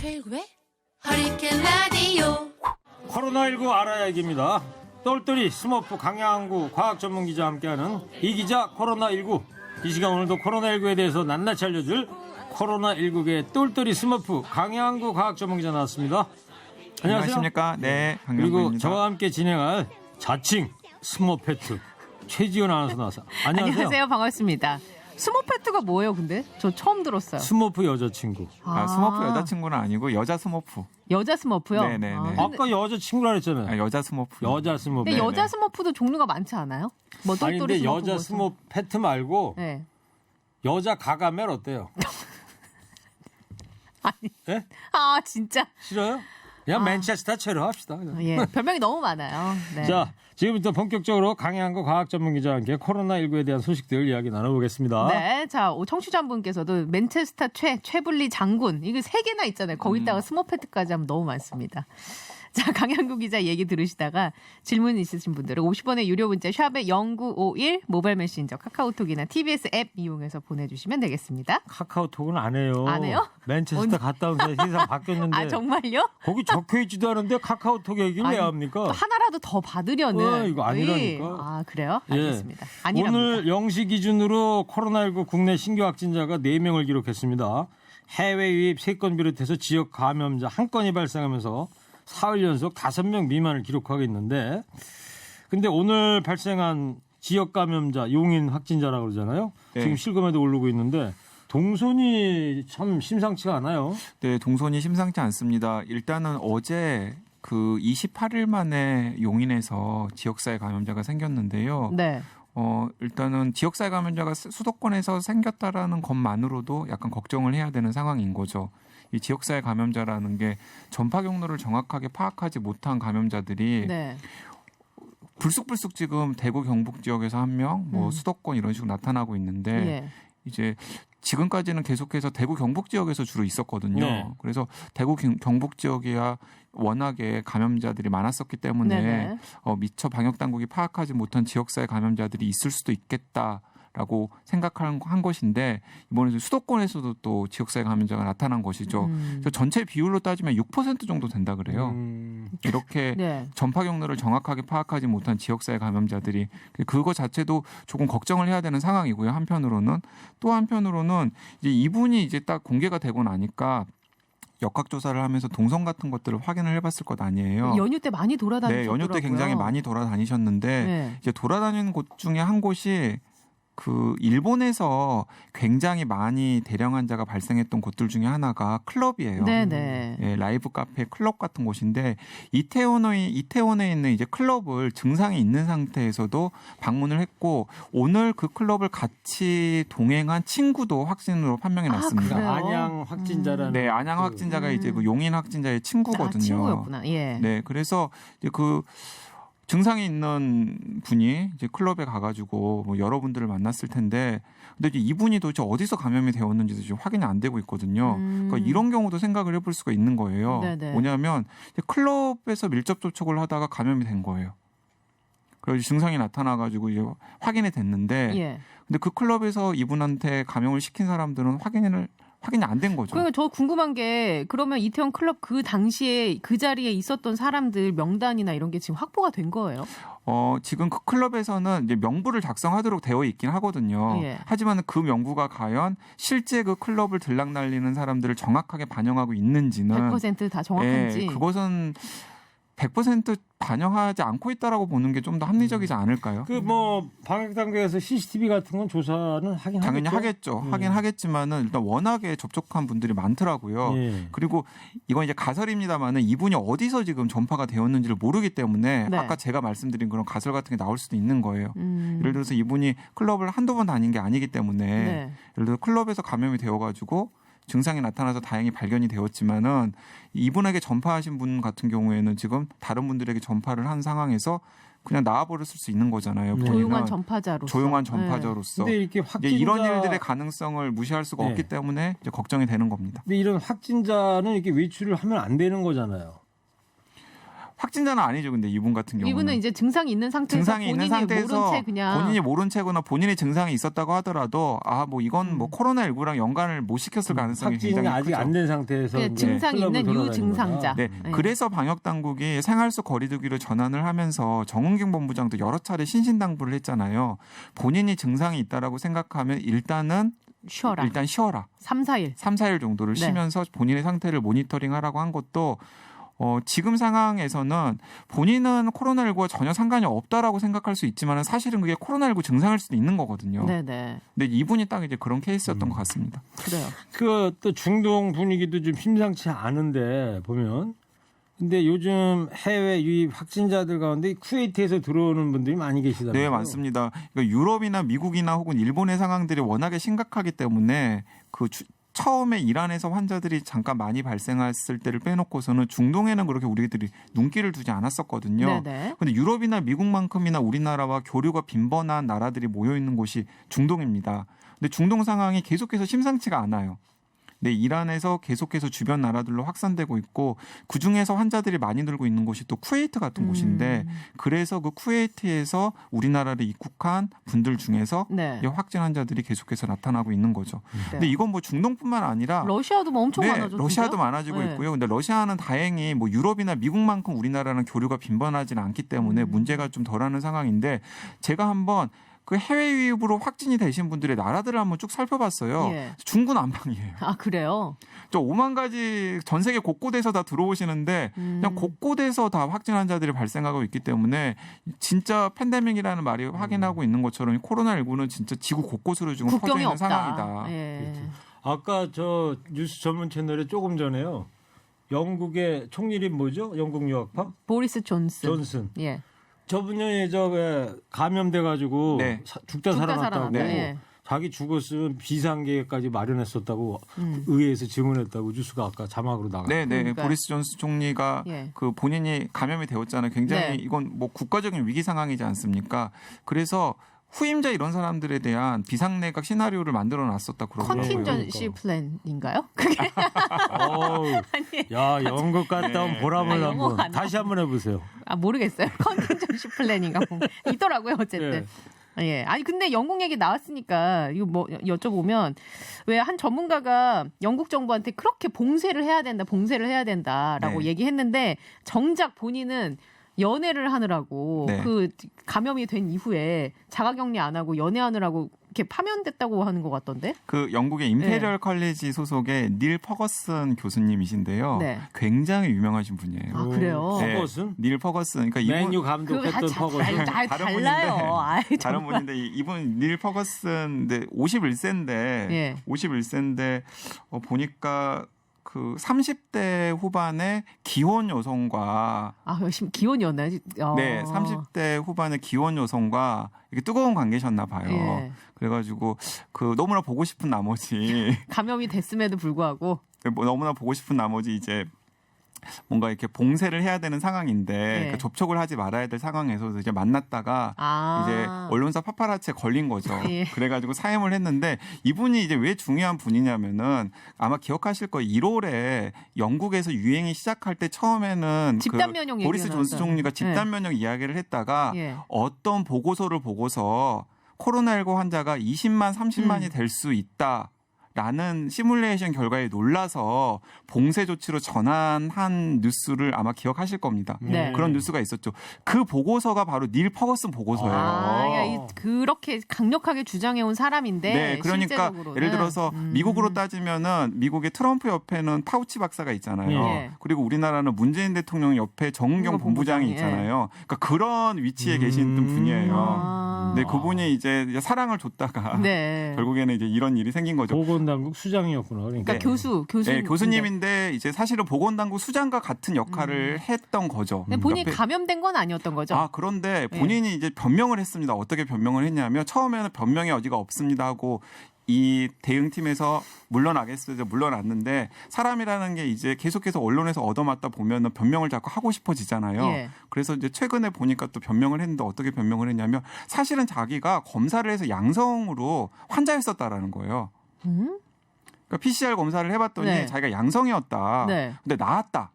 최일구의 허리케인 라디오. 코로나19 알아야 얘기입니다. 똘똘이 스머프 강양구 과학 전문 기자와 함께하는 이 기자 코로나19. 이 시간 오늘도 코로나19에 대해서 낱낱이 알려줄 코로나19계 똘똘이 스머프 강양구 과학 전문 기자 나왔습니다. 안녕하세요. 안녕하십니까? 네, 강양구입니다. 그리고 저와 함께 진행할 자칭 스머페트 최지연 아나운서 나왔어요. 안녕하세요. 반갑습니다. 스머페트가 뭐예요, 근데? 저 처음 들었어요. 스머프 여자친구. 스머프 여자친구는 아니고 여자 스머프. 여자 스머프요? 네네네. 아까 여자친구라 그랬잖아요. 여자 스머프. 여자 스머프. 근데 여자 스머프도 종류가 많지 않아요? 뭐 아니 똘똘이 근데 스머프 여자 무슨. 스머페트 말고 네. 여자 가가멜 어때요? 아니. 예? 아, 진짜. 싫어요? 그냥 맨체스터체로 합시다. 그냥. 예. 별명이 너무 많아요. 네. 자, 지금부터 본격적으로 강양구 과학 전문 기자와 함께 코로나19에 대한 소식들 이야기 나눠보겠습니다. 네. 자, 청취자분께서도 맨체스터 최불리 장군. 이거 3개나 있잖아요. 거기다가 스머페트까지 하면 너무 많습니다. 자, 강양구 기자 얘기 들으시다가 질문 있으신 분들은 50원의 유료 문자 샵에 0951 모바일 메신저 카카오톡이나 TBS 앱 이용해서 보내주시면 되겠습니다. 카카오톡은 안 해요. 안 해요? 맨체스터 갔다 온 새 세상 바뀌었는데. 아, 정말요? 거기 적혀있지도 않은데 카카오톡 얘기를 왜 합니까? 또 하나라도 더 받으려는. 이거 아니라니까. 아, 그래요? 예. 알겠습니다. 아니랍니다. 오늘 0시 기준으로 코로나19 국내 신규 확진자가 4명을 기록했습니다. 해외 유입 3건 비롯해서 지역 감염자 1건이 발생하면서 사흘 연속 5명 미만을 기록하고 있는데, 근데 오늘 발생한 지역 감염자 용인 확진자라고 그러잖아요. 네. 지금 실검에도 오르고 있는데 동선이 참 심상치가 않아요. 네, 동선이 심상치 않습니다. 일단은 어제 그 28일 만에 용인에서 지역사회 감염자가 생겼는데요. 네. 일단은 지역사회 감염자가 수도권에서 생겼다라는 것만으로도 약간 걱정을 해야 되는 상황인 거죠. 이 지역사회 감염자라는 게 전파 경로를 정확하게 파악하지 못한 감염자들이 네. 불쑥불쑥 지금 대구 경북 지역에서 1명, 뭐 수도권 이런 식으로 나타나고 있는데 예. 이제 지금까지는 계속해서 대구 경북 지역에서 주로 있었거든요. 네. 그래서 대구 경북 지역이야 워낙에 감염자들이 많았었기 때문에 네네. 미처 방역 당국이 파악하지 못한 지역사회 감염자들이 있을 수도 있겠다라고 생각한 것인데 이번에 수도권에서도 또 지역사회 감염자가 나타난 것이죠. 그래서 전체 비율로 따지면 6% 정도 된다 그래요. 이렇게 네. 전파 경로를 정확하게 파악하지 못한 지역사회 감염자들이 그거 자체도 조금 걱정을 해야 되는 상황이고요. 한편으로는 또 한편으로는 이제 이분이 이제 딱 공개가 되고 나니까 역학조사를 하면서 동선 같은 것들을 확인을 해봤을 것 아니에요. 연휴 때 많이 돌아다니셨더라고요. 네, 연휴 때 굉장히 많이 돌아다니셨는데 네. 이제 돌아다니는 곳 중에 한 곳이 그 일본에서 굉장히 많이 대량 환자가 발생했던 곳들 중에 하나가 클럽이에요. 네네. 예, 라이브 카페 클럽 같은 곳인데 이태원에 있는 이제 클럽을 증상이 있는 상태에서도 방문을 했고 오늘 그 클럽을 같이 동행한 친구도 확진으로 판명이 났습니다. 그래요? 안양 확진자라는. 네, 안양 확진자가 이제 그 용인 확진자의 친구거든요. 친구였구나. 예. 네, 그래서 이제 그 증상이 있는 분이 이제 클럽에 가가지고 뭐 여러분들을 만났을 텐데, 근데 이제 이분이 도대체 어디서 감염이 되었는지도 지금 확인이 안 되고 있거든요. 그러니까 이런 경우도 생각을 해볼 수가 있는 거예요. 네네. 뭐냐면 이제 클럽에서 밀접 접촉을 하다가 감염이 된 거예요. 그래서 증상이 나타나가지고 이제 확인이 됐는데, 예. 근데 그 클럽에서 이분한테 감염을 시킨 사람들은 확인이 안 된 거죠. 그러니까 저 궁금한 게 그러면 이태원 클럽 그 당시에 그 자리에 있었던 사람들 명단이나 이런 게 지금 확보가 된 거예요? 지금 그 클럽에서는 이제 명부를 작성하도록 되어 있긴 하거든요. 예. 하지만 그 명부가 과연 실제 그 클럽을 들락날리는 사람들을 정확하게 반영하고 있는지는 100%다 정확한지. 예, 그것은 100% 반영하지 않고 있다라고 보는 게 좀 더 합리적이지 않을까요? 그 뭐 방역 당국에서 CCTV 같은 건 조사는 하긴 당연히 하겠죠? 하겠죠. 하긴 하겠지만은 일단 워낙에 접촉한 분들이 많더라고요. 예. 그리고 이건 이제 가설입니다만은 이분이 어디서 지금 전파가 되었는지를 모르기 때문에 네. 아까 제가 말씀드린 그런 가설 같은 게 나올 수도 있는 거예요. 음. 예를 들어서 이분이 클럽을 한두 번 다닌 게 아니기 때문에 네. 예를 들어 클럽에서 감염이 되어가지고 증상이 나타나서 다행히 발견이 되었지만은 이분에게 전파하신 분 같은 경우에는 지금 다른 분들에게 전파를 한 상황에서 그냥 나와버렸을 수 있는 거잖아요. 네. 조용한 전파자로서. 조용한 네. 전파자로서. 근데 이렇게 이제 확진자 이런 일들의 가능성을 무시할 수가 네. 없기 때문에 이제 걱정이 되는 겁니다. 근데 이런 확진자는 이렇게 외출을 하면 안 되는 거잖아요. 확진자는 아니죠. 근데 이분 같은 경우는 이분은 이제 증상이 있는 상태에서 증상이 있는 상태에서 모른 채 그냥 본인이 모른 채거나 본인이 증상이 있었다고 하더라도 뭐 이건 뭐 코로나19랑 연관을 못 시켰을 가능성이 확진이 굉장히 아직 크죠. 안 된 상태에서 네, 증상이 클럽을 있는 돌아다니는 유증상자. 거다. 네, 네. 그래서 방역 당국이 생활수 거리두기로 전환을 하면서 정은경 본부장도 여러 차례 신신당부를 했잖아요. 본인이 증상이 있다라고 생각하면 일단 쉬어라. 3, 4일. 3, 4일 정도를 네. 쉬면서 본인의 상태를 모니터링하라고 한 것도 지금 상황에서는 본인은 코로나19와 전혀 상관이 없다라고 생각할 수 있지만 사실은 그게 코로나19 증상일 수도 있는 거거든요. 네네. 근데 이분이 딱 이제 그런 케이스였던 것 같습니다. 그래요. 또 중동 분위기도 좀 심상치 않은데 보면 근데 요즘 해외 유입 확진자들 가운데 쿠웨이트에서 들어오는 분들이 많이 계시다고요. 네, 많습니다. 그러니까 유럽이나 미국이나 혹은 일본의 상황들이 워낙에 심각하기 때문에 처음에 이란에서 환자들이 잠깐 많이 발생했을 때를 빼놓고서는 중동에는 그렇게 우리들이 눈길을 두지 않았었거든요. 네네. 그런데 유럽이나 미국만큼이나 우리나라와 교류가 빈번한 나라들이 모여 있는 곳이 중동입니다. 근데 중동 상황이 계속해서 심상치가 않아요. 네, 이란에서 계속해서 주변 나라들로 확산되고 있고 그중에서 환자들이 많이 늘고 있는 곳이 또 쿠웨이트 같은 곳인데 그래서 그 쿠웨이트에서 우리나라를 입국한 분들 중에서 네. 이 확진 환자들이 계속해서 나타나고 있는 거죠. 근데 이건 뭐 중동뿐만 아니라 러시아도 뭐 엄청 네, 많아졌죠. 러시아도 많아지고 네. 있고요. 근데 러시아는 다행히 뭐 유럽이나 미국만큼 우리나라랑 교류가 빈번하지는 않기 때문에 문제가 좀 덜하는 상황인데 제가 한번 그 해외 유입으로 확진이 되신 분들의 나라들을 한번 쭉 살펴봤어요. 예. 중구난방이에요. 아 그래요? 저 5만 가지 전 세계 곳곳에서 다 들어오시는데 그냥 곳곳에서 다 확진 환자들이 발생하고 있기 때문에 진짜 팬데믹이라는 말이 확인하고 있는 것처럼 코로나19는 진짜 지구 곳곳으로 지금 퍼져 국경이 있는 없다. 상황이다. 예. 아까 저 뉴스 전문 채널에 조금 전에요. 영국의 총리님 뭐죠? 영국 유학파? 보리스 존슨. 예. 저분이 감염돼 가지고 네. 죽다 살아났다고. 살아났다. 예. 자기 죽었으면 비상계획까지 마련했었다고 의회에서 증언했다고 뉴스가 아까 자막으로 나갔어요. 네, 네. 그러니까요. 보리스 존스 총리가 예. 그 본인이 감염이 되었잖아요. 굉장히 네. 이건 뭐 국가적인 위기 상황이지 않습니까? 그래서 후임자 이런 사람들에 대한 비상내각 시나리오를 만들어 놨었다 그러고요. 컨틴전시 플랜인가요? 그게 어우, 야, 연극 갔다 온 보람을 아, 영어 한번 안 다시 한번 해보세요. 모르겠어요. 컨틴전시 플랜인가 뭐 있더라고요. 어쨌든. 예. 아니 근데 영국 얘기 나왔으니까 이거 뭐 여쭤보면 왜 한 전문가가 영국 정부한테 그렇게 봉쇄를 해야 된다라고 네. 얘기했는데 정작 본인은 연애를 하느라고 네. 그 감염이 된 이후에 자가격리 안 하고 연애하느라고 이렇게 파면됐다고 하는 것 같던데. 그 영국의 임페리얼 컬리지 소속의 닐 퍼거슨 교수님이신데요. 네. 굉장히 유명하신 분이에요. 아 그래요. 네. 퍼거슨? 닐 퍼거슨. 그러니까 이분 맨유 감독했던 퍼거슨. 다른 달라요. 아이, 다른 정말. 분인데 이분 닐 퍼거슨 51세인데 예. 51세인데 보니까 그 30대 후반의 기혼 여성과 열심히 기혼이었나요? 네, 30대 후반의 기혼 여성과 이게 뜨거운 관계셨나 봐요. 예. 그래가지고 그 너무나 보고 싶은 나머지 감염이 됐음에도 불구하고 너무나 보고 싶은 나머지 이제 뭔가 이렇게 봉쇄를 해야 되는 상황인데 그 접촉을 하지 말아야 될 상황에서 이제 만났다가 이제 언론사 파파라치에 걸린 거죠. 예. 그래가지고 사임을 했는데 이분이 이제 왜 중요한 분이냐면은 아마 기억하실 거예요. 1월에 영국에서 유행이 시작할 때 처음에는 집단 면역 보리스 얘기가 존스 나왔잖아요. 총리가 집단 면역 이야기를 했다가 예. 어떤 보고서를 보고서 코로나19 환자가 20만, 30만이 될 수 있다. 라는 시뮬레이션 결과에 놀라서 봉쇄 조치로 전환한 뉴스를 아마 기억하실 겁니다. 네. 그런 뉴스가 있었죠. 그 보고서가 바로 닐 퍼거슨 보고서예요. 그렇게 강력하게 주장해온 사람인데 네, 그러니까 실제적으로는. 예를 들어서 미국으로 따지면은 미국의 트럼프 옆에는 파우치 박사가 있잖아요. 예. 그리고 우리나라는 문재인 대통령 옆에 정은경 본부장이 있잖아요. 그러니까 그런 위치에 계신 분이에요. 네, 그분이 이제 사랑을 줬다가 네. 결국에는 이제 이런 일이 생긴 거죠. 보건당국 수장이었구나. 그러니까 그러니까 교수. 네, 교수님인데 이제 사실은 보건당국 수장과 같은 역할을 했던 거죠. 근데 본인이 감염된 건 아니었던 거죠. 그런데 본인이 이제 변명을 했습니다. 어떻게 변명을 했냐면 처음에는 변명의 여지가 없습니다 하고 이 대응팀에서 물러나겠어요. 물러났는데 사람이라는 게 이제 계속해서 언론에서 얻어맞다 보면 변명을 자꾸 하고 싶어지잖아요. 예. 그래서 이제 최근에 보니까 또 변명을 했는데 어떻게 변명을 했냐면 사실은 자기가 검사를 해서 양성으로 환자였었다라는 거예요. 그러니까 PCR 검사를 해봤더니 네. 자기가 양성이었다. 네. 근데 나았다.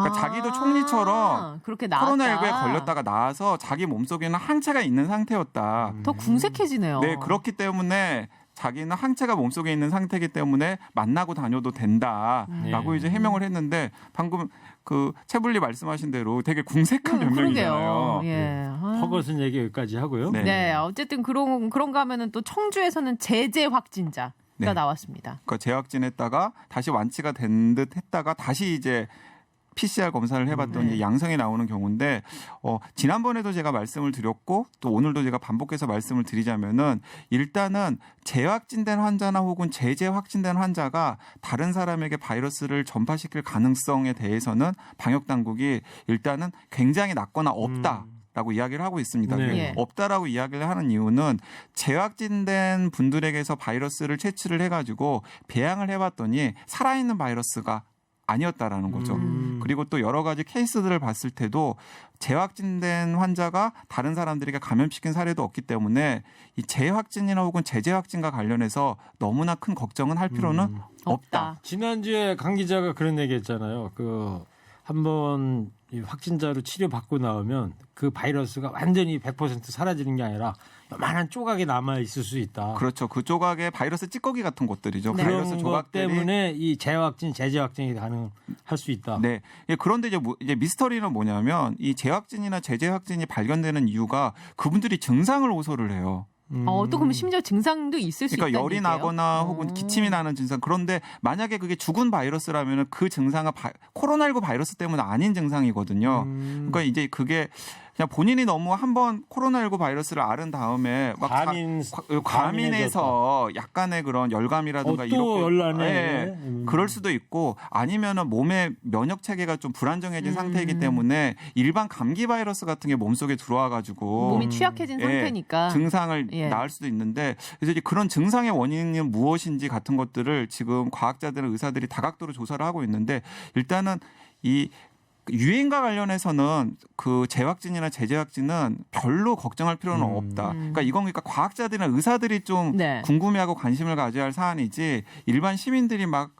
그러니까 자기도 총리처럼 그렇게 나왔다. 코로나19에 걸렸다가 나와서 자기 몸속에는 항체가 있는 상태였다. 더 궁색해지네요. 네, 그렇기 때문에 자기는 항체가 몸속에 있는 상태이기 때문에 만나고 다녀도 된다라고 네. 이제 해명을 했는데 방금 그 최불리 말씀하신 대로 되게 궁색한 변명이잖아요. 그러게요. 예. 퍼거슨 얘기 여기까지 하고요. 네. 네, 어쨌든 그런가 하면은 또 청주에서는 제재 확진자가 네. 나왔습니다. 그러니까 재확진했다가 다시 완치가 된 듯 했다가 다시 이제 PCR 검사를 해봤더니 네. 양성이 나오는 경우인데 지난번에도 제가 말씀을 드렸고 또 오늘도 제가 반복해서 말씀을 드리자면은 일단은 재확진된 환자나 혹은 재확진된 환자가 다른 사람에게 바이러스를 전파시킬 가능성에 대해서는 방역 당국이 일단은 굉장히 낮거나 없다. 라고 이야기를 하고 있습니다. 네. 예. 없다라고 이야기를 하는 이유는 재확진된 분들에게서 바이러스를 채취를 해가지고 배양을 해봤더니 살아있는 바이러스가 아니었다라는 거죠. 그리고 또 여러 가지 케이스들을 봤을 때도 재확진된 환자가 다른 사람들에게 감염시킨 사례도 없기 때문에 이 재확진이나 혹은 재재확진과 관련해서 너무나 큰 걱정은 할 필요는 없다. 지난주에 강 기자가 그런 얘기했잖아요. 한번 확진자로 치료받고 나오면 그 바이러스가 완전히 100% 사라지는 게 아니라 요만한 조각이 남아 있을 수 있다. 그렇죠. 그 조각에 바이러스 찌꺼기 같은 것들이죠. 네. 바이러스 그런 것 조각들이 때문에 이 재확진, 재재확진이 가능할 수 있다. 네. 그런데 이제 미스터리는 뭐냐면 이 재확진이나 재재확진이 발견되는 이유가 그분들이 증상을 호소를 해요. 또 그럼 심지어 증상도 있을 수 그러니까 있다는 열이 얘기예요? 나거나 혹은 기침이 나는 증상. 그런데 만약에 그게 죽은 바이러스라면 그 증상은 코로나19 바이러스 때문에 아닌 증상이거든요. 그러니까 이제 그게 그냥 본인이 너무 한번 코로나19 바이러스를 앓은 다음에 막 과민해서 약간의 그런 열감이라든가 또 열나네. 예, 그럴 수도 있고 아니면은 몸의 면역 체계가 좀 불안정해진 상태이기 때문에 일반 감기 바이러스 같은 게 몸속에 들어와 가지고 몸이 취약해진 상태니까 증상을 예. 낳을 수도 있는데 그래서 이제 그런 증상의 원인은 무엇인지 같은 것들을 지금 과학자들은 의사들이 다각도로 조사를 하고 있는데 일단은 이 유행과 관련해서는 그 재확진이나 재재확진은 별로 걱정할 필요는 없다. 그러니까 이건 과학자들이나 의사들이 좀 네. 궁금해하고 관심을 가져야 할 사안이지 일반 시민들이 막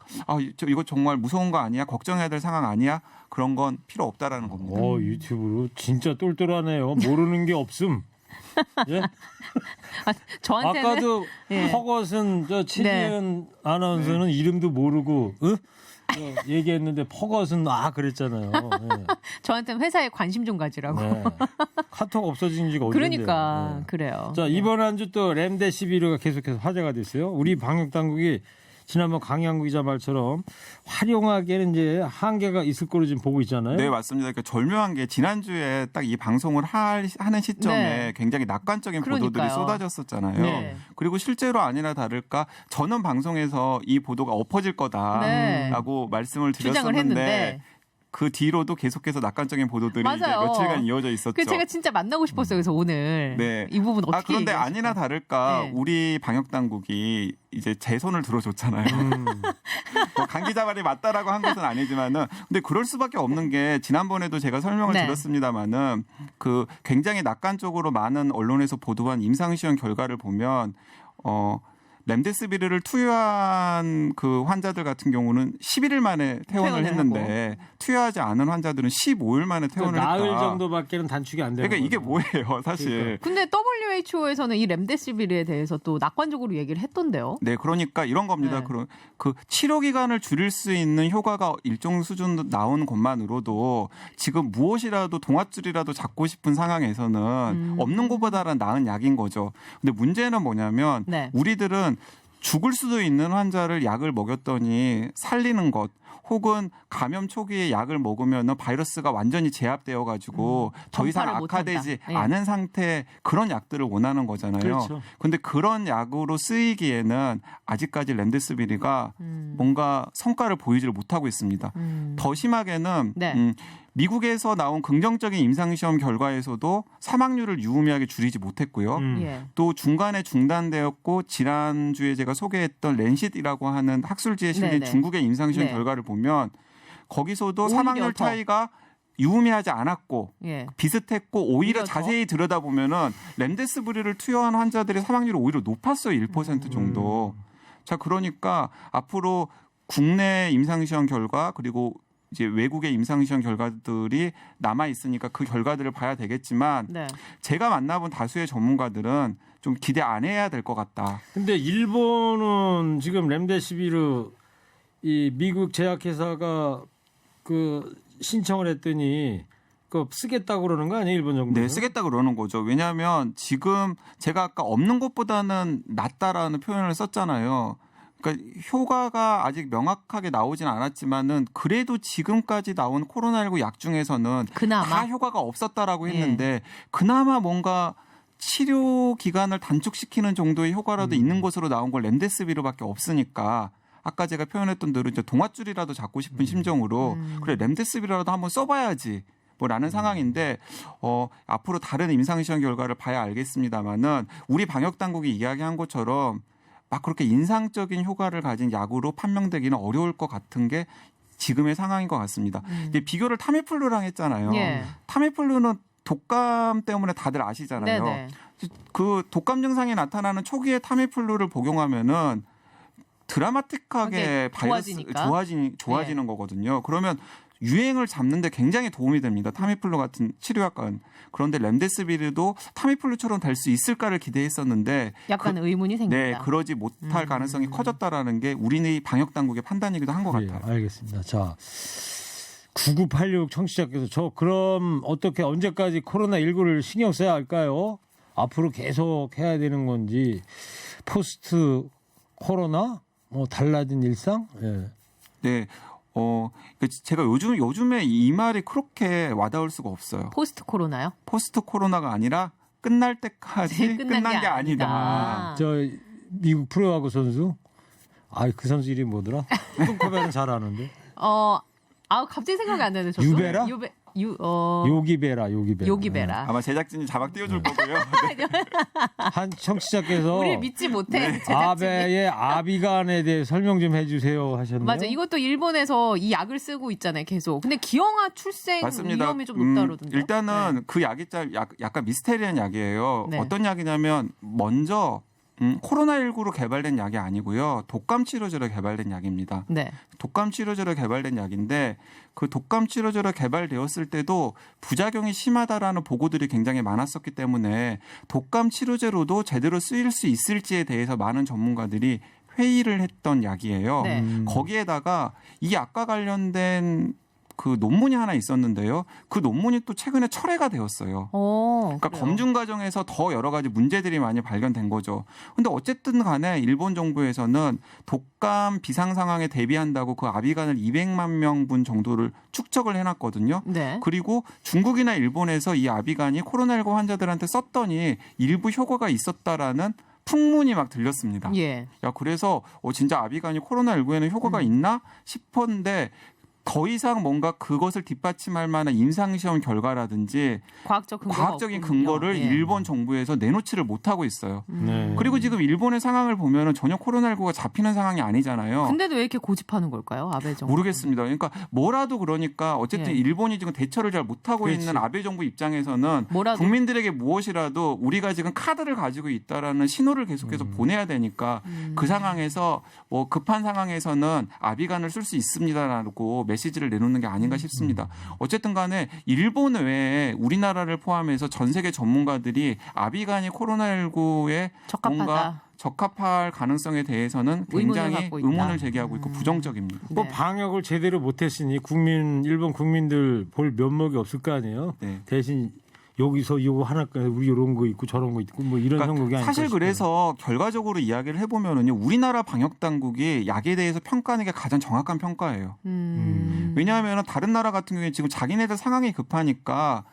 이거 정말 무서운 거 아니야? 걱정해야 될 상황 아니야? 그런 건 필요 없다라는 겁니다. 유튜브로 진짜 똘똘하네요. 모르는 게 없음. 예? 저한테는 아까도 예. 퍼거슨 최지은 아나운서는 이름도 모르고 얘기했는데 퍼거슨 그랬잖아요. 네. 저한테는 회사에 관심 좀 가지라고. 네. 카톡 없어진 지가 언젠데요. 그러니까 네. 그래요. 자, 이번 한 주 또 렘데시비르가 계속해서 화제가 됐어요. 우리 방역 당국이 지난번 강양구 기자 말처럼 활용하기에는 이제 한계가 있을 거로 지금 보고 있잖아요. 네, 맞습니다. 그러니까 절묘한 게 지난주에 딱 이 방송을 하는 시점에 네. 굉장히 낙관적인 그러니까요. 보도들이 쏟아졌었잖아요. 네. 그리고 실제로 아니나 다를까 저는 방송에서 이 보도가 엎어질 거다라고 네. 말씀을 주장을 드렸었는데 했는데 그 뒤로도 계속해서 낙관적인 보도들이 이제 맞아요. 며칠간 이어져 있었죠. 그 제가 진짜 만나고 싶었어요. 그래서 오늘 네. 이 부분 어떻게 그런데 얘기하실까? 아니나 다를까 네. 우리 방역 당국이 이제 제 손을 들어줬잖아요. 강 기자 말이 맞다라고 한 것은 아니지만은 근데 그럴 수밖에 없는 게 지난번에도 제가 설명을 네. 드렸습니다만은 그 굉장히 낙관적으로 많은 언론에서 보도한 임상시험 결과를 보면 렘데시비르를 투여한 그 환자들 같은 경우는 11일 만에 퇴원을 퇴원을 했는데 투여하지 않은 환자들은 15일 만에 퇴원을 그러니까 나흘 했다. 정도밖에는 단축이 안 되는 그러니까 이게 거죠. 뭐예요, 사실. 근데 WHO에서는 이 렘데시비르에 대해서 또 낙관적으로 얘기를 했던데요. 네, 그러니까 이런 겁니다. 네. 그 치료 기간을 줄일 수 있는 효과가 일정 수준 나온 것만으로도 지금 무엇이라도 동아줄이라도 잡고 싶은 상황에서는 없는 것보다는 나은 약인 거죠. 근데 문제는 뭐냐면 네. 우리들은 죽을 수도 있는 환자를 약을 먹였더니 살리는 것 혹은 감염 초기에 약을 먹으면 바이러스가 완전히 제압되어 가지고 더 이상 전파를 악화되지 못한다. 예. 않은 상태 그런 약들을 원하는 거잖아요. 그렇죠. 근데 그런 약으로 쓰이기에는 아직까지 렘데시비르가 뭔가 성과를 보이지를 못하고 있습니다. 더 심하게는 네. 미국에서 나온 긍정적인 임상시험 결과에서도 사망률을 유의미하게 줄이지 못했고요. 예. 또 중간에 중단되었고 지난주에 제가 소개했던 렌싯이라고 하는 학술지에 실린 네네. 중국의 임상시험 네. 결과를 보면 거기서도 오히려 사망률 더. 차이가 유의미하지 않았고 예. 비슷했고 오히려 오히려 더? 자세히 들여다보면은 렘데시비르를 투여한 환자들의 사망률이 오히려 높았어요. 1% 정도. 자, 그러니까 앞으로 국내 임상시험 결과 그리고 이제 외국의 임상시험 결과들이 남아 있으니까 그 결과들을 봐야 되겠지만 네. 제가 만나본 다수의 전문가들은 좀 기대 안 해야 될 것 같다. 근데 일본은 지금 렘데시비르 이 미국 제약회사가 그 신청을 했더니 그 쓰겠다고 그러는 거 아니에요, 일본 정부는? 네, 쓰겠다 그러는 거죠. 왜냐하면 지금 제가 아까 없는 것보다는 낫다라는 표현을 썼잖아요. 그러니까 효과가 아직 명확하게 나오진 않았지만은 그래도 지금까지 나온 코로나19 약 중에서는 그나마 다 효과가 없었다라고 했는데 그나마 뭔가 치료 기간을 단축시키는 정도의 효과라도 있는 것으로 나온 걸 렘데시비르밖에 없으니까 아까 제가 표현했던 대로 이제 동아줄이라도 잡고 싶은 심정으로 그래 렘데시비르라도 한번 써봐야지. 뭐라는 상황인데 앞으로 다른 임상시험 결과를 봐야 알겠습니다만은 우리 방역 당국이 이야기한 것처럼 막 그렇게 인상적인 효과를 가진 약으로 판명되기는 어려울 것 같은 게 지금의 상황인 것 같습니다. 이제 비교를 타미플루랑 했잖아요. 예. 타미플루는 독감 때문에 다들 아시잖아요. 네네. 그 독감 증상이 나타나는 초기에 타미플루를 복용하면은 드라마틱하게 바이러스 좋아지는 거거든요. 그러면 유행을 잡는데 굉장히 도움이 됩니다. 타미플루 같은 치료약은. 그런데 렘데시비르도 타미플루처럼 될 수 있을까를 기대했었는데 약간 의문이 생긴다. 네, 그러지 못할 가능성이 커졌다라는 게 우리네 방역 당국의 판단이기도 한 것 같아요. 알겠습니다. 자, 9986 청취자께서 저 그럼 어떻게 언제까지 코로나19를 신경 써야 할까요? 앞으로 계속 해야 되는 건지 포스트 코로나 뭐 달라진 일상? 예. 네. 제가 요즘에 이 말이 그렇게 와닿을 수가 없어요. 포스트 코로나요? 포스트 코로나가 아니라 끝날 때까지 끝난 게 아니다. 저 미국 프로야구 선수? 그 선수 이름이 뭐더라? 콩커벨은 잘 아는데. 갑자기 생각이 안 나네. 저도. 유베라? 요기베라. 요기베라. 아마 제작진이 자막 띄워줄 거고요. 네. 한 청취자께서 우리를 믿지 못해. 제작진이. 아베의 아비간에 대해 설명 좀 해주세요 하셨나요? 맞아. 이것도 일본에서 이 약을 쓰고 있잖아요. 계속. 근데 기형아 출생 맞습니다. 위험이 좀 높다 그러던데. 일단은 그 약이 약간 미스테리한 약이에요. 네. 어떤 약이냐면 먼저 코로나19로 개발된 약이 아니고요. 독감 치료제로 개발된 약입니다. 네. 독감 치료제로 개발된 약인데 그 독감 치료제로 개발되었을 때도 부작용이 심하다라는 보고들이 굉장히 많았었기 때문에 독감 치료제로도 제대로 쓰일 수 있을지에 대해서 많은 전문가들이 회의를 했던 약이에요. 네. 거기에다가 이 약과 관련된 그 논문이 하나 있었는데요. 그 논문이 또 최근에 철회가 되었어요. 그러니까 그래요. 검증 과정에서 더 여러 가지 문제들이 많이 발견된 거죠. 근데 어쨌든 간에 일본 정부에서는 독감 비상 상황에 대비한다고 그 아비간을 200만 명분 정도를 축적을 해놨거든요. 네. 그리고 중국이나 일본에서 이 아비간이 코로나19 환자들한테 썼더니 일부 효과가 있었다라는 풍문이 막 들렸습니다. 예. 야, 그래서 진짜 아비간이 코로나19에는 효과가 있나 싶었는데 더 이상 뭔가 그것을 뒷받침할 만한 임상시험 결과라든지 과학적인 근거를 예. 일본 정부에서 내놓지를 못하고 있어요. 네. 그리고 지금 일본의 상황을 보면은 전혀 코로나19가 잡히는 상황이 아니잖아요. 근데도 왜 이렇게 고집하는 걸까요? 아베 정부. 모르겠습니다. 그러니까 뭐라도 그러니까 어쨌든 예. 일본이 지금 대처를 잘 못하고 그렇지. 있는 아베 정부 입장에서는 뭐라도. 국민들에게 무엇이라도 우리가 지금 카드를 가지고 있다라는 신호를 계속해서 보내야 되니까 그 상황에서 뭐 급한 상황에서는 아비간을 쓸 수 있습니다라고 메시지를 내놓는 게 아닌가 싶습니다. 어쨌든 간에 일본 외에 우리나라를 포함해서 전 세계 전문가들이 아비간이 코로나19에 뭔가 적합할 가능성에 대해서는 굉장히 의문을 제기하고 있고 부정적입니다. 뭐 네. 방역을 제대로 못했으니 일본 국민들 볼 면목이 없을 거 아니에요. 네. 대신 여기서 이거 하나 우리 이런 거 있고 저런 거 있고 뭐 이런 형국이 아닐까 사실 싶어요. 그래서 결과적으로 이야기를 해보면은요, 우리나라 방역 당국이 약에 대해서 평가하는 게 가장 정확한 평가예요. 왜냐하면 다른 나라 같은 경우에 지금 자기네들 상황이 급하니까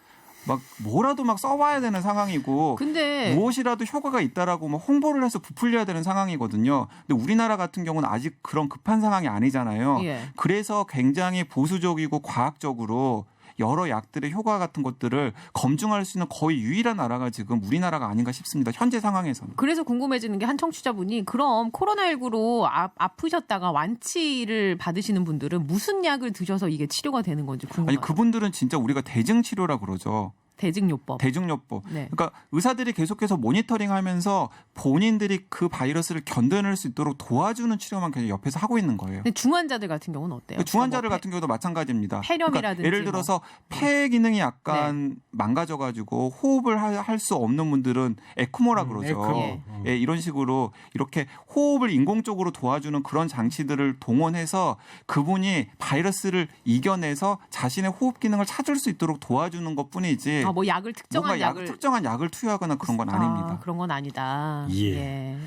막 뭐라도 막 써봐야 되는 상황이고 근데 무엇이라도 효과가 있다라고 막 홍보를 해서 부풀려야 되는 상황이거든요. 근데 우리나라 같은 경우는 아직 그런 급한 상황이 아니잖아요. 예. 그래서 굉장히 보수적이고 과학적으로 여러 약들의 효과 같은 것들을 검증할 수 있는 거의 유일한 나라가 지금 우리나라가 아닌가 싶습니다. 현재 상황에서는. 그래서 궁금해지는 게 한 청취자분이 그럼 코로나19로 아프셨다가 완치를 받으시는 분들은 무슨 약을 드셔서 이게 치료가 되는 건지 궁금해요. 아니 그분들은 진짜 우리가 대증 치료라 그러죠. 대증요법. 대증요법. 네. 그러니까 의사들이 계속해서 모니터링하면서 본인들이 그 바이러스를 견뎌낼 수 있도록 도와주는 치료만 계속 옆에서 하고 있는 거예요. 근데 중환자들 같은 경우는 어때요? 중환자들 뭐 같은 경우도 마찬가지입니다. 폐렴이라든지 그러니까 예를 들어서 폐 기능이 약간 망가져가지고 호흡을 할 수 없는 분들은 에크모라 그러죠. 에크모. 예, 이런 식으로 이렇게 호흡을 인공적으로 도와주는 그런 장치들을 동원해서 그분이 바이러스를 이겨내서 자신의 호흡 기능을 찾을 수 있도록 도와주는 것뿐이지. 뭐 약을 특정한 뭔가 특정한 약을 투여하거나 그런 건 아닙니다. 그런 건 아니다. 예.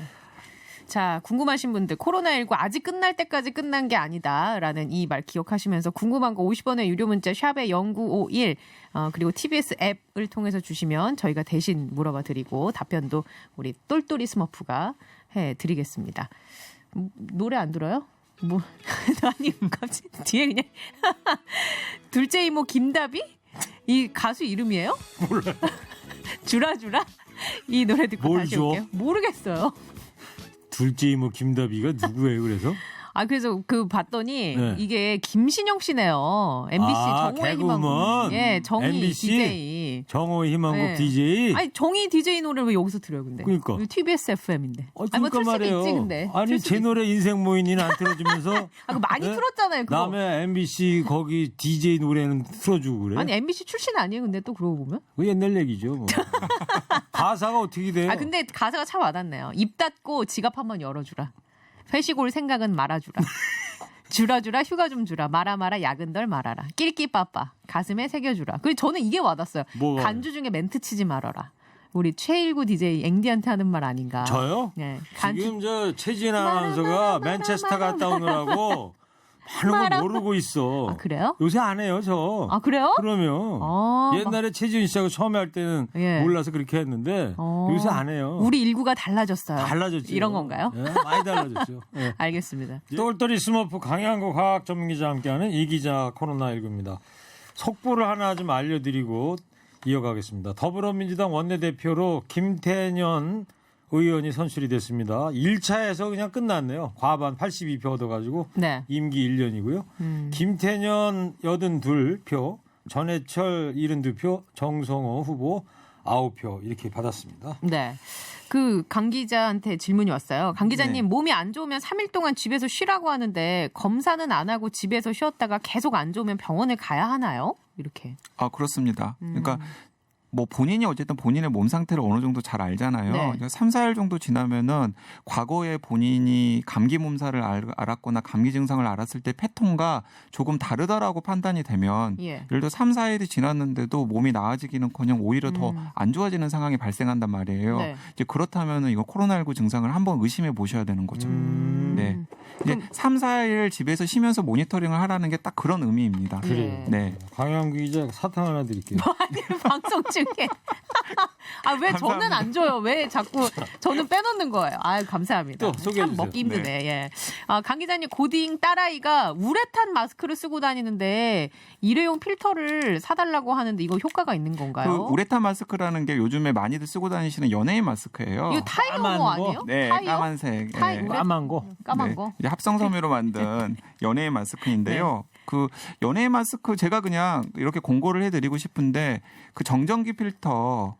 자, 궁금하신 분들 코로나19 아직 끝날 때까지 끝난 게 아니다라는 이 말 기억하시면서 궁금한 거 50원의 유료 문자 샵에 0951 그리고 TBS 앱을 통해서 주시면 저희가 대신 물어봐 드리고 답변도 우리 똘똘이 스머프가 해드리겠습니다. 노래 안 들어요? 뭐 아니 갑자기 뒤에 그냥 둘째 이모 김다비? 이 가수 이름이에요? 몰라요. 주라주라? 이 노래 듣고 뭘 다시 줘? 올게요. 모르겠어요. 둘째 이모 김다비가 누구예요? 그래서 그래서 봤더니 네. 이게 김신영 씨네요. MBC 정오의 희망곡. 개그우먼. 예, 정의 MBC? DJ. 정호의 희망곡 네. DJ. 아니 정의 DJ 노래를 왜 여기서 들어요, 근데? 그러니까. TBS FM인데. 그러니까 뭐 틀 수도 말이에요. 있지, 근데. 아니 틀 수도 제 노래 인생 모인이는 안 틀어주면서 그거 많이 네? 틀었잖아요, 그거. 남의 MBC 거기 DJ 노래는 틀어주고 그래. 아니 MBC 출신 아니에요, 근데 또 그러고 보면? 그 옛날 얘기죠. 뭐. 가사가 어떻게 돼요? 근데 가사가 참 와닿네요. 입 닫고 지갑 한번 열어주라. 회식 올 생각은 말아주라. 주라주라 휴가 좀 주라. 말아마라 야근덜 말아라. 낄끼빠빠 가슴에 새겨주라. 그리고 저는 이게 와닿았어요. 뭐가? 간주 중에 멘트 치지 말아라. 우리 최일구 DJ 앵디한테 하는 말 아닌가. 저요? 네. 지금 저 최진 아나운서가 맨체스터 갔다 오느라고 많은 거 모르고 있어. 그래요? 요새 안 해요, 저. 그래요? 그러면 옛날에 최지은 씨하고 처음에 할 때는 예. 몰라서 그렇게 했는데 요새 안 해요. 우리 일구가 달라졌어요. 달라졌죠. 이런 건가요? 예, 많이 달라졌죠. 예. 알겠습니다. 똘똘이 스머프 강양구 과학 전문기자와 함께하는 이기자 코로나19입니다. 속보를 하나 좀 알려드리고 이어가겠습니다. 더불어민주당 원내대표로 김태년 의원이 선출이 됐습니다. 1차에서 그냥 끝났네요. 과반 82표 얻어가지고 네. 임기 1년이고요. 김태년 82표, 전해철 72표, 정성호 후보 9표 이렇게 받았습니다. 네. 강 기자한테 질문이 왔어요. 강 기자님, 몸이 안 좋으면 3일 동안 집에서 쉬라고 하는데 검사는 안 하고 집에서 쉬었다가 계속 안 좋으면 병원을 가야 하나요? 이렇게. 그렇습니다. 그러니까 뭐 본인이 어쨌든 본인의 몸 상태를 어느 정도 잘 알잖아요. 네. 그러니까 3, 4일 정도 지나면은 과거에 본인이 감기 몸살을 알았거나 감기 증상을 알았을 때 패턴과 조금 다르다라고 판단이 되면 예. 예를 들어 3, 4일이 지났는데도 몸이 나아지기는커녕 오히려 더 안 좋아지는 상황이 발생한단 말이에요. 네. 이제 그렇다면은 이거 코로나19 증상을 한번 의심해 보셔야 되는 거죠. 네. 이제 3, 4일 집에서 쉬면서 모니터링을 하라는 게 딱 그런 의미입니다. 그래요. 네. 강양구 기자 사탕 하나 드릴게요. 아니, 방송 중에. 왜 저는 안 줘요? 왜 자꾸 저는 빼놓는 거예요? 감사합니다. 또 소개해 참 주세요. 먹기 힘드네. 예. 강 기자님, 고딩 딸아이가 우레탄 마스크를 쓰고 다니는데 일회용 필터를 사달라고 하는데 이거 효과가 있는 건가요? 그 우레탄 마스크라는 게 요즘에 많이들 쓰고 다니시는 연예인 마스크예요. 이거 타이어 까만 뭐 거? 아니에요? 네, 타이어? 까만색. 타이- 예. 까만 거. 까만 네, 거. 이제 합성 섬유로 만든 연예인 마스크인데요. 그 연예인 마스크 제가 그냥 이렇게 공고를 해드리고 싶은데 그 정전기 필터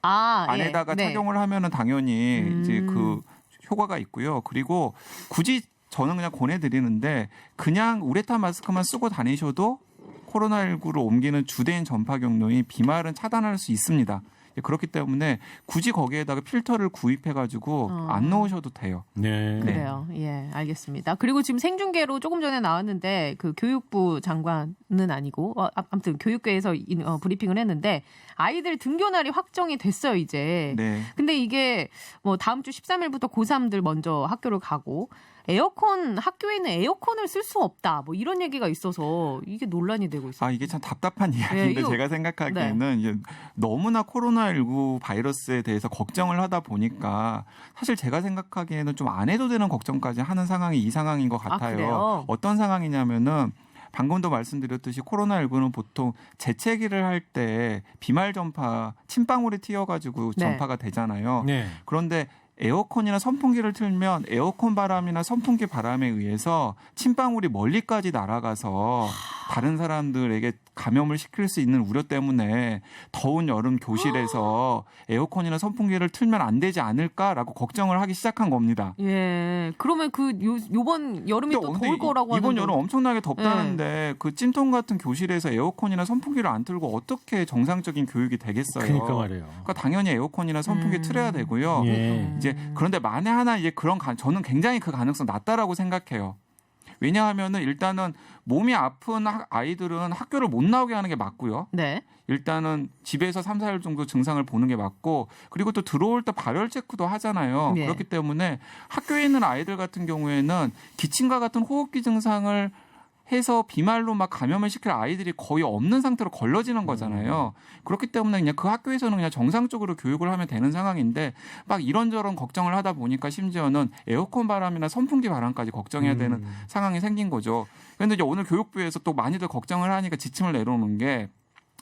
안에다가 예. 네. 착용을 하면은 당연히 이제 그 효과가 있고요. 그리고 굳이 저는 그냥 권해드리는데 그냥 우레탄 마스크만 쓰고 다니셔도 코로나19로 옮기는 주된 전파 경로인 비말은 차단할 수 있습니다. 그렇기 때문에 굳이 거기에다가 필터를 구입해가지고 안 넣으셔도 돼요. 네. 그래요. 예, 알겠습니다. 그리고 지금 생중계로 조금 전에 나왔는데 그 교육부 장관은 아니고 아무튼 교육계에서 브리핑을 했는데 아이들 등교 날이 확정이 됐어요, 이제. 네. 근데 이게 뭐 다음 주 13일부터 고3들 먼저 학교를 가고 학교에는 에어컨을 쓸 수 없다. 뭐 이런 얘기가 있어서 이게 논란이 되고 있어요. 이게 참 답답한 이야기인데 이거- 제가 생각하기에는 이제 너무나 코로나19 바이러스에 대해서 걱정을 하다 보니까 사실 제가 생각하기에는 좀 안 해도 되는 걱정까지 하는 상황이 이 상황인 것 같아요. 그래요? 어떤 상황이냐면은 방금도 말씀드렸듯이 코로나19는 보통 재채기를 할 때 비말 전파, 침방울이 튀어가지고 네. 전파가 되잖아요. 네. 그런데 에어컨이나 선풍기를 틀면 에어컨 바람이나 선풍기 바람에 의해서 침방울이 멀리까지 날아가서 다른 사람들에게 감염을 시킬 수 있는 우려 때문에 더운 여름 교실에서 에어컨이나 선풍기를 틀면 안 되지 않을까라고 걱정을 하기 시작한 겁니다. 예. 그러면 요번 여름이 또 근데 더울 거라고 이번 하는데. 여름 엄청나게 덥다는데 그 찜통 같은 교실에서 에어컨이나 선풍기를 안 틀고 어떻게 정상적인 교육이 되겠어요? 그러니까 말이에요. 그러니까 당연히 에어컨이나 선풍기 틀어야 되고요. 예. 이제 그런데 만에 하나 이제 저는 굉장히 그 가능성 낮다라고 생각해요. 왜냐하면은 일단은 몸이 아픈 아이들은 학교를 못 나오게 하는 게 맞고요. 네. 일단은 집에서 3, 4일 정도 증상을 보는 게 맞고 그리고 또 들어올 때 발열 체크도 하잖아요. 네. 그렇기 때문에 학교에 있는 아이들 같은 경우에는 기침과 같은 호흡기 증상을 해서 비말로 막 감염을 시킬 아이들이 거의 없는 상태로 걸러지는 거잖아요. 그렇기 때문에 그냥 그 학교에서는 그냥 정상적으로 교육을 하면 되는 상황인데 막 이런저런 걱정을 하다 보니까 심지어는 에어컨 바람이나 선풍기 바람까지 걱정해야 되는 상황이 생긴 거죠. 그런데 이제 오늘 교육부에서 또 많이들 걱정을 하니까 지침을 내려오는 게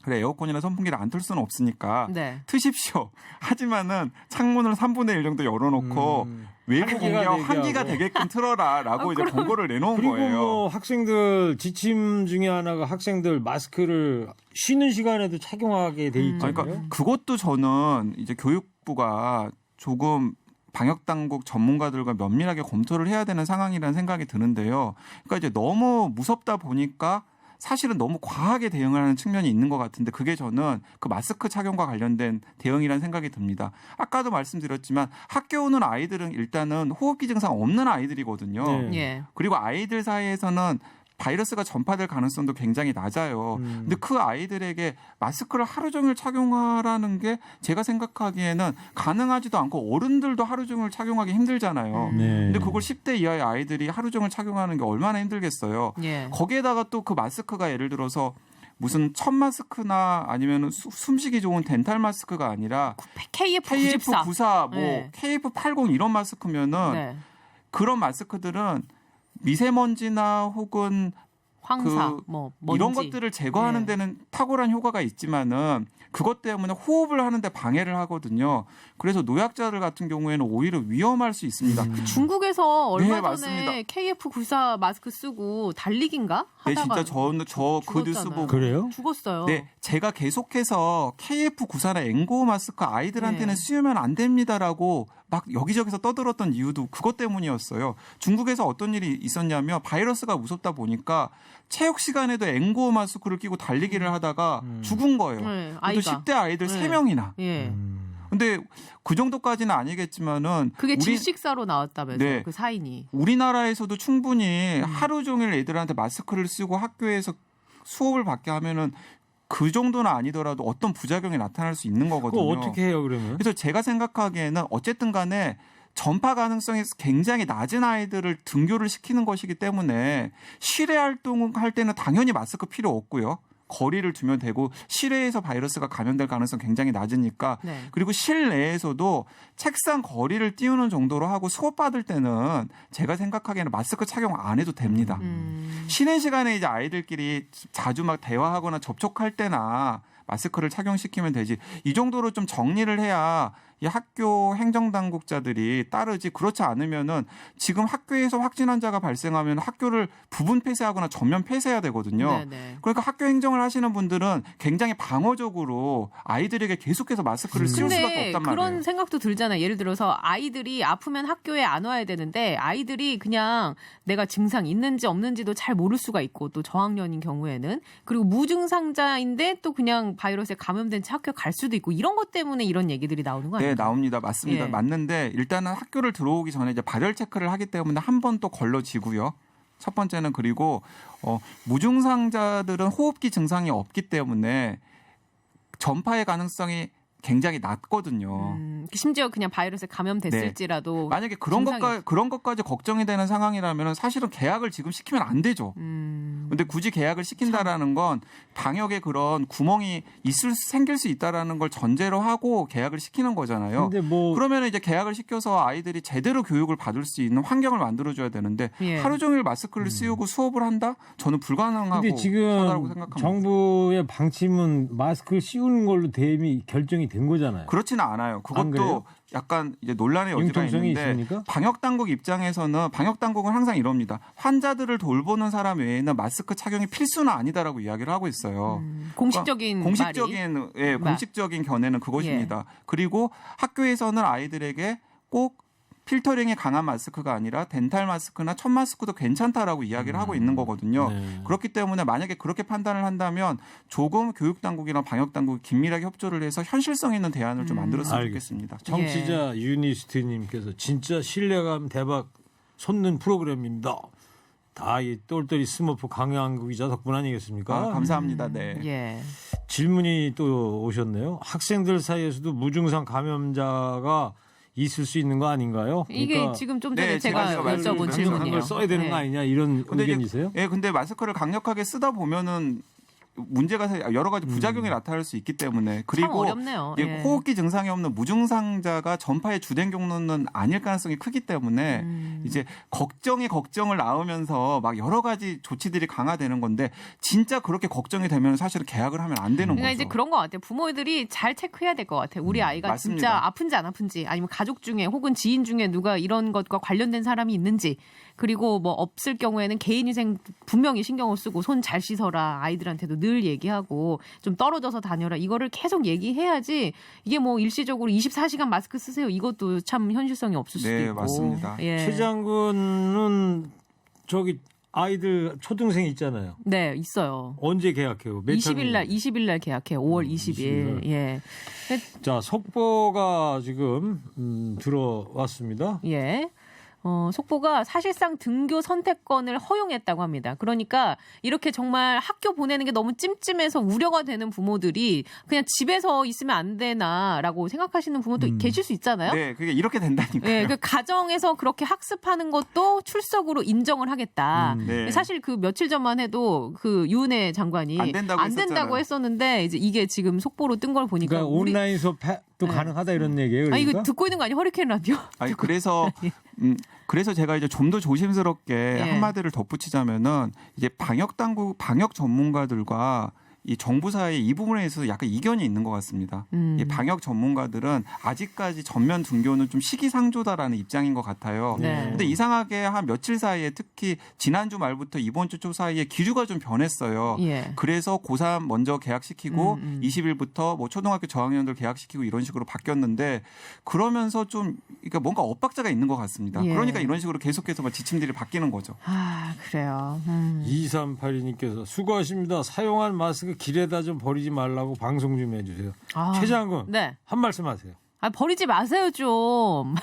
그래 에어컨이나 선풍기를 안 틀 수는 없으니까 네. 트십시오. 하지만은 창문을 3분의 1 정도 열어놓고 외부 공기가 환기가 되게끔 틀어라라고 이제 권고를 내놓은 그리고 거예요. 뭐 학생들 지침 중에 하나가 학생들 마스크를 쉬는 시간에도 착용하게 돼 있잖아요. 그러니까 그것도 저는 이제 교육부가 조금 방역 당국 전문가들과 면밀하게 검토를 해야 되는 상황이라는 생각이 드는데요. 그러니까 이제 너무 무섭다 보니까 사실은 너무 과하게 대응을 하는 측면이 있는 것 같은데 그게 저는 그 마스크 착용과 관련된 대응이라는 생각이 듭니다. 아까도 말씀드렸지만 학교 오는 아이들은 일단은 호흡기 증상 없는 아이들이거든요. 네. 예. 그리고 아이들 사이에서는 바이러스가 전파될 가능성도 굉장히 낮아요. 근데 그 아이들에게 마스크를 하루 종일 착용하라는 게 제가 생각하기에는 가능하지도 않고 어른들도 하루 종일 착용하기 힘들잖아요. 네. 근데 그걸 10대 이하의 아이들이 하루 종일 착용하는 게 얼마나 힘들겠어요. 예. 거기에다가 또 그 마스크가 예를 들어서 무슨 천 마스크나 아니면 숨쉬기 좋은 덴탈 마스크가 아니라 KF94. KF94, 뭐 네. KF80 이런 마스크면은 네. 그런 마스크들은 미세먼지나 혹은 황사, 뭐 먼지. 이런 것들을 제거하는 네. 데는 탁월한 효과가 있지만은 그것 때문에 호흡을 하는데 방해를 하거든요. 그래서 노약자들 같은 경우에는 오히려 위험할 수 있습니다. 중국에서 얼마 전에 맞습니다. KF94 마스크 쓰고 달리기인가 네, 하다가 진짜 저 그 뉴스 죽었잖아요. 보고 그래요? 죽었어요. 네, 제가 계속해서 KF94나 N95 마스크 아이들한테는 네. 쓰면 안 됩니다라고 막 여기저기서 떠들었던 이유도 그것 때문이었어요. 중국에서 어떤 일이 있었냐면 바이러스가 무섭다 보니까 체육 시간에도 N95 마스크를 끼고 달리기를 하다가 죽은 거예요. 네, 또 아이가. 10대 아이들 네. 3명이나. 예. 근데 그 정도까지는 아니겠지만은 그게 우리 질식사로 나왔다면서요. 네. 그 사인이. 우리나라에서도 충분히 하루 종일 애들한테 마스크를 쓰고 학교에서 수업을 받게 하면은 그 정도는 아니더라도 어떤 부작용이 나타날 수 있는 그거 거거든요. 어떻게 해요 그러면? 그래서 제가 생각하기에는 어쨌든 간에 전파 가능성이 굉장히 낮은 아이들을 등교를 시키는 것이기 때문에 실외 활동할 때는 당연히 마스크 필요 없고요. 거리를 두면 되고 실외에서 바이러스가 감염될 가능성 굉장히 낮으니까 네. 그리고 실내에서도 책상 거리를 띄우는 정도로 하고 수업 받을 때는 제가 생각하기에는 마스크 착용 안 해도 됩니다. 쉬는 시간에 이제 아이들끼리 자주 막 대화하거나 접촉할 때나 마스크를 착용시키면 되지. 이 정도로 좀 정리를 해야 이 학교 행정당국자들이 따르지. 그렇지 않으면은 지금 학교에서 확진 환자가 발생하면 학교를 부분 폐쇄하거나 전면 폐쇄해야 되거든요. 네네. 그러니까 학교 행정을 하시는 분들은 굉장히 방어적으로 아이들에게 계속해서 마스크를 씌울 수밖에 근데 없단 그런 말이에요. 생각도 들잖아요. 예를 들어서 아이들이 아프면 학교에 안 와야 되는데 아이들이 그냥 내가 증상 있는지 없는지도 잘 모를 수가 있고 또 저학년인 경우에는 그리고 무증상자인데 또 그냥 바이러스에 감염된 채 학교 갈 수도 있고 이런 것 때문에 이런 얘기들이 나오는 거 아니에요? 네, 나옵니다. 맞습니다. 예. 맞는데 일단은 학교를 들어오기 전에 이제 발열 체크를 하기 때문에 한 번 또 걸러지고요. 첫 번째는 그리고 무증상자들은 호흡기 증상이 없기 때문에 전파의 가능성이 굉장히 낮거든요. 심지어 그냥 바이러스에 감염됐을지라도 만약에 그런 것까지 걱정이 되는 상황이라면 사실은 계약을 지금 시키면 안 되죠. 근데 굳이 계약을 시킨다라는 건 방역에 그런 구멍이 생길 수 있다라는 걸 전제로 하고 계약을 시키는 거잖아요. 근데 뭐 그러면 이제 계약을 시켜서 아이들이 제대로 교육을 받을 수 있는 환경을 만들어줘야 되는데 예. 하루 종일 마스크를 씌우고 수업을 한다? 저는 불가능하고 근데 지금 생각합니다. 정부의 방침은 마스크를 씌우는 걸로 대미 결정이 된 거잖아요. 그렇지는 않아요. 안 그래요? 그것도 약간 이제 논란의 여지가 융통성이 있는데 있습니까? 방역 당국 입장에서는 방역 당국은 항상 이럽니다. 환자들을 돌보는 사람 외에는 마스크 착용이 필수는 아니다라고 이야기를 하고 있어요. 공식적인 공식적인 말이. 공식적인 견해는 그것입니다. 그리고 학교에서는 아이들에게 꼭 필터링이 강한 마스크가 아니라 덴탈 마스크나 천 마스크도 괜찮다라고 이야기를 하고 있는 거거든요. 네. 그렇기 때문에 만약에 그렇게 판단을 한다면 조금 교육 당국이나 방역 당국이 긴밀하게 협조를 해서 현실성 있는 대안을 좀 만들었으면 좋겠습니다. 청취자 유니스트님께서 진짜 신뢰감 대박 솟는 프로그램입니다. 다 이 똘똘이 스머프 강양구 기자 덕분 아니겠습니까? 감사합니다. 네. 예. 질문이 또 오셨네요. 학생들 사이에서도 무증상 감염자가 있을 수 있는 거 아닌가요? 이게 그러니까 지금 좀 전에 네, 제가 제가 여쭤본 말씀드린 질문이에요. 걸 써야 되는 네. 거 아니냐 이런 근데 의견이세요? 근데 마스크를 강력하게 쓰다 보면은 문제가 여러 가지 부작용이 나타날 수 있기 때문에 참 그리고 어렵네요. 이 예. 호흡기 증상이 없는 무증상자가 전파의 주된 경로는 아닐 가능성이 크기 때문에 이제 걱정을 낳으면서 막 여러 가지 조치들이 강화되는 건데 진짜 그렇게 걱정이 되면 사실은 계약을 하면 안 되는 그러니까 거죠. 이제 그런 것 같아요. 부모들이 잘 체크해야 될 것 같아요. 우리 아이가 맞습니다. 진짜 아픈지 안 아픈지 아니면 가족 중에 혹은 지인 중에 누가 이런 것과 관련된 사람이 있는지 그리고 뭐 없을 경우에는 개인위생 분명히 신경을 쓰고 손 잘 씻어라 아이들한테도 늘 얘기하고 좀 떨어져서 다녀라 이거를 계속 얘기해야지 이게 뭐 일시적으로 24시간 마스크 쓰세요 이것도 참 현실성이 없을 수도 네, 있고. 맞습니다. 예. 최 장군은 저기 아이들 초등생 있잖아요. 네, 있어요. 언제 계약해요? 20일 날 계약해요. 5월 20일. 20일. 예. 자, 속보가 지금 들어왔습니다. 예. 속보가 사실상 등교 선택권을 허용했다고 합니다. 그러니까 이렇게 정말 학교 보내는 게 너무 찜찜해서 우려가 되는 부모들이 그냥 집에서 있으면 안 되나라고 생각하시는 부모도 계실 수 있잖아요. 네, 그게 이렇게 된다니까요. 예, 그 가정에서 그렇게 학습하는 것도 출석으로 인정을 하겠다. 네. 사실 그 며칠 전만 해도 그 유은혜 장관이 안 된다고 했었잖아요. 했었는데 이제 이게 지금 속보로 뜬 걸 보니까 그러니까 온라인 수업도 네. 가능하다 이런 얘기예요. 아 그러니까? 이거 듣고 있는 거 아니에요? 허리케인 라디오? 아니 그래서 제가 이제 좀 더 조심스럽게 예. 한마디를 덧붙이자면은 이제 방역 전문가들과 이 정부 사이에 이 부분에 있어서 약간 이견이 있는 것 같습니다. 이 방역 전문가들은 아직까지 전면 등교는 좀 시기상조다라는 입장인 것 같아요. 네. 근데 이상하게 한 며칠 사이에 특히 지난주 말부터 이번 주 초 사이에 기류가 좀 변했어요. 예. 그래서 고3 먼저 계약시키고 20일부터 뭐 초등학교 저학년들 계약시키고 이런 식으로 바뀌었는데 그러면서 좀 그러니까 뭔가 엇박자가 있는 것 같습니다. 예. 그러니까 이런 식으로 계속해서 막 지침들이 바뀌는 거죠. 아 그래요. 2382님께서 수고하십니다. 사용한 마스크 길에다 좀 버리지 말라고 방송 좀 해주세요. 아, 최 장군 네. 한 말씀 하세요. 아 버리지 마세요 좀.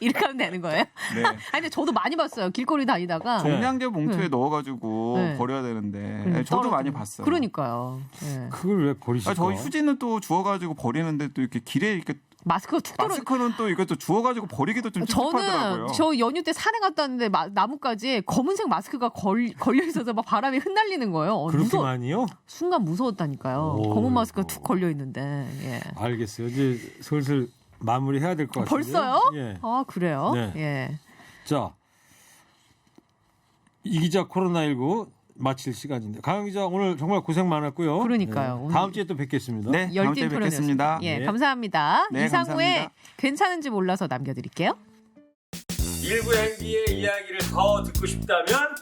이렇게 하면 되는 거예요? 네. 아니 근데 저도 많이 봤어요. 길거리 다니다가. 종량제 봉투에 네. 넣어가지고 네. 버려야 되는데 저도 많이 봤어요. 그러니까요. 예. 그걸 왜 버리실까? 저희 휴지는 또 주워가지고 버리는데 또 이렇게 길에 이렇게 마스크가 툭 떨어. 마스크는 또 이것도 주워가지고 버리기도 좀 찝찝하더라고요. 저는 저 연휴 때 산에 갔다 왔는데 나뭇가지에 검은색 마스크가 걸려 있어서 막 바람에 흩날리는 거예요. 그렇게 많이요? 순간 무서웠다니까요. 오, 검은 마스크가 이거. 툭 걸려 있는데. 예. 알겠어요. 이제 슬슬 마무리해야 될 것 같아요. 벌써요? 예. 아 그래요? 네. 예. 자, 이 기자 코로나19 마칠 시간인데 강영 기자 오늘 정말 고생 많았고요. 그러니까요. 네. 오늘 다음 주에 또 뵙겠습니다. 네, 다음 열띤 주에 토론이었습니다. 뵙겠습니다. 예, 네. 감사합니다. 네, 이상우의 감사합니다. 괜찮은지 몰라서 남겨드릴게요. 일부 행기의 이야기를 더 듣고 싶다면